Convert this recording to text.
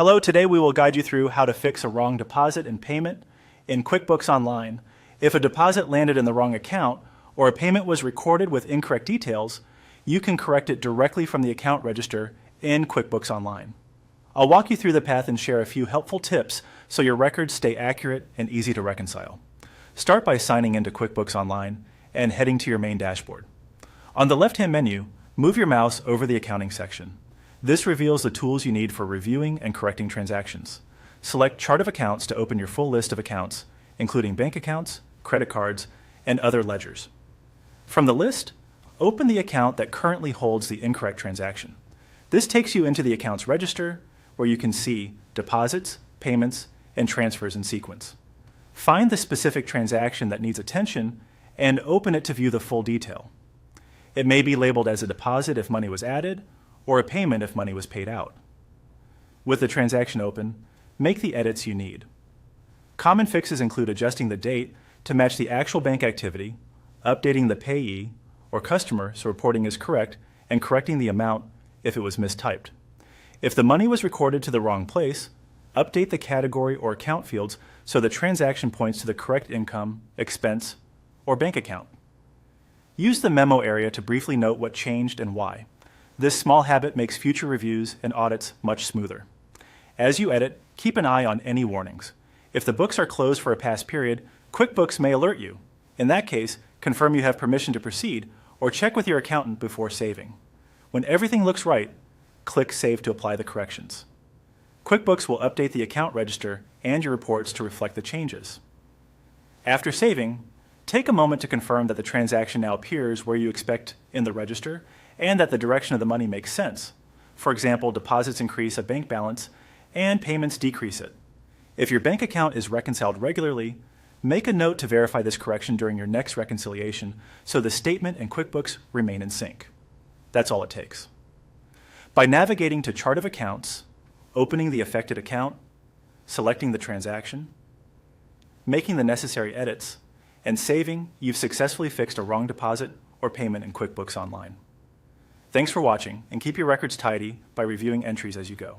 Hello, today we will guide you through how to fix a wrong deposit and payment in QuickBooks Online. If a deposit landed in the wrong account or a payment was recorded with incorrect details, you can correct it directly from the account register in QuickBooks Online. I'll walk you through the path and share a few helpful tips so your records stay accurate and easy to reconcile. Start by signing into QuickBooks Online and heading to your main dashboard. On the left-hand menu, move your mouse over the accounting section. This reveals the tools you need for reviewing and correcting transactions. Select Chart of Accounts to open your full list of accounts, including bank accounts, credit cards, and other ledgers. From the list, open the account that currently holds the incorrect transaction. This takes you into the account's register, where you can see deposits, payments, and transfers in sequence. Find the specific transaction that needs attention and open it to view the full detail. It may be labeled as a deposit if money was added, or a payment if money was paid out. With the transaction open, make the edits you need. Common fixes include adjusting the date to match the actual bank activity, updating the payee or customer so reporting is correct, and correcting the amount if it was mistyped. If the money was recorded to the wrong place, update the category or account fields so the transaction points to the correct income, expense, or bank account. Use the memo area to briefly note what changed and why. This small habit makes future reviews and audits much smoother. As you edit, keep an eye on any warnings. If the books are closed for a past period, QuickBooks may alert you. In that case, confirm you have permission to proceed or check with your accountant before saving. When everything looks right, click Save to apply the corrections. QuickBooks will update the account register and your reports to reflect the changes. After saving, take a moment to confirm that the transaction now appears where you expect in the register and that the direction of the money makes sense. For example, deposits increase a bank balance and payments decrease it. If your bank account is reconciled regularly, make a note to verify this correction during your next reconciliation so the statement and QuickBooks remain in sync. That's all it takes. By navigating to Chart of Accounts, opening the affected account, selecting the transaction, making the necessary edits, and saving, you've successfully fixed a wrong deposit or payment in QuickBooks Online. Thanks for watching, and keep your records tidy by reviewing entries as you go.